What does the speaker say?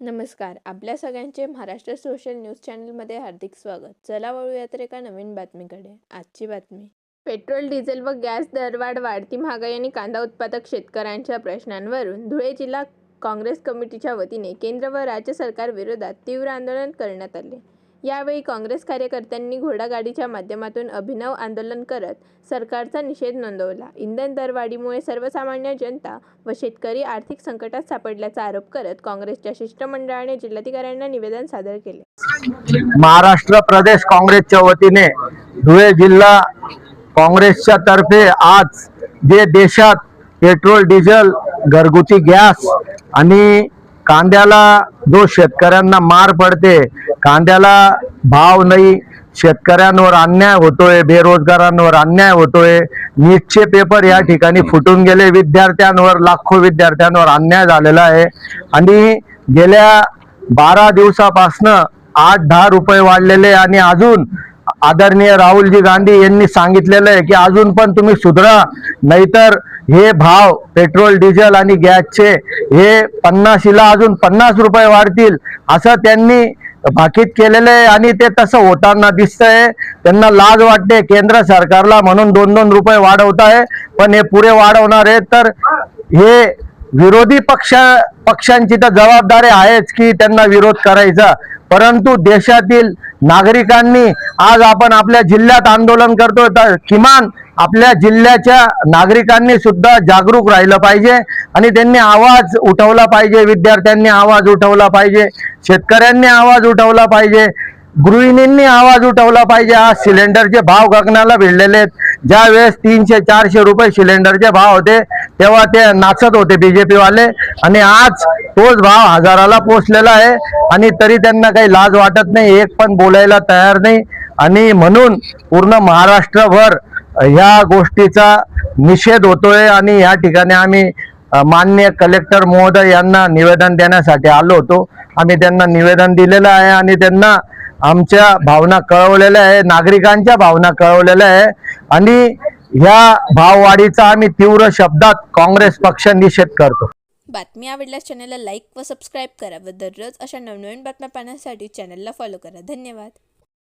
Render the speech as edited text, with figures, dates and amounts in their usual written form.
नमस्कार. आपल्या सगळ्यांचे महाराष्ट्र सोशल न्यूज चॅनलमध्ये हार्दिक स्वागत. चला वळूयात एका नवीन बातमीकडे. आजची बातमी. पेट्रोल, डिझेल व गॅस दरवाढ, वाढती महागाई आणि कांदा उत्पादक शेतकऱ्यांच्या प्रश्नांवरून धुळे जिल्हा काँग्रेस कमिटीच्या वतीने केंद्र व राज्य सरकार विरोधात तीव्र आंदोलन करण्यात आले. यावेळी काँग्रेस कार्यकर्त्यांनी घोडागाडीच्या माध्यमातून अभिनव आंदोलन करत सरकारचा निषेध नोंदवला. इंधन दरवाढीमुळे सर्वसामान्य जनता व शेतकरी आर्थिक संकटात सापडल्याचा आरोप करत काँग्रेसच्या शिष्टमंडळाने जिल्हाधिकाऱ्यांना निवेदन सादर केले. महाराष्ट्र प्रदेश काँग्रेसच्या वतीने धुळे जिल्हा काँग्रेसच्या तर्फे आज जे देशात पेट्रोल, डिझेल, घरगुती गॅस आणि कांद्याला जो शेतकऱ्यांना मार पडते, कांद्याला भाव नाही, शेतकऱ्यांवर अन्याय होतोय, बेरोजगारांवर अन्याय होतोय, नीटचे पेपर या ठिकाणी फुटून गेले, विद्यार्थ्यांवर, लाखो विद्यार्थ्यांवर अन्याय झालेला आहे आणि गेल्या 12 दिवसापासनं 8-10 रुपये वाढलेले आणि अजून आदरणीय राहुलजी गांधी यांनी सांगितलेलं आहे की अजून पण तुम्ही सुधरा, नाहीतर हे भाव पेट्रोल, डिझेल आणि गॅसचे हे 50ला अजून 50 रुपये वाढतील असं त्यांनी भाकीत केलेलं आहे आणि ते तसं होताना दिसतंय. त्यांना लाज वाटते केंद्र सरकारला म्हणून 2-2 रुपये वाढवत आहे, पण हे पुरे वाढवणार आहे तर हे विरोधी पक्षांची तर जबाबदारी आहेच की त्यांना विरोध करायचा. परंतु देशातील नागरिकांनी आज आपण आपल्या जिल्ह्यात आंदोलन करतोय तर किमान आपल्या जिल्ह्याच्या नागरिकांनी सुद्धा जागरूक राहिलं पाहिजे आणि त्यांनी आवाज उठवला पाहिजे. विद्यार्थ्यांनी आवाज उठवला पाहिजे, शेतकऱ्यांनी आवाज उठवला पाहिजे, गृहिणींनी आवाज उठवला पाहिजे. आज सिलेंडरचे भाव गगनाला भिडलेले आहेत. ज्या वेळेस 300-400 रुपये सिलेंडरचे भाव होते तेव्हा ते नाचत होते बीजेपी वाले आणि आज तोच भाव 1000ला पोचलेला आहे आणि तरी त्यांना काही लाज वाटत नाही, एक पण बोलायला तयार नाही. आणि म्हणून पूर्ण महाराष्ट्रभर ह्या गोष्टीचा निषेध होतोय आणि या ठिकाणी आम्ही माननीय कलेक्टर महोदय यांना निवेदन देण्यासाठी आलो होतो. आम्ही त्यांना निवेदन दिलेलं आहे आणि त्यांना आमच्या भावना कळवलेल्या आहे, नागरिकांच्या भावना कळवलेल्या आहे आणि ह्या भाववाढीचा आम्ही तीव्र शब्दात काँग्रेस पक्ष निषेध करतो. बातमी आवडल्यास चॅनलला लाईक व सबस्क्राईब करा व दररोज अशा नवनवीन बातम्या पाहण्यासाठी चॅनलला फॉलो करा. धन्यवाद.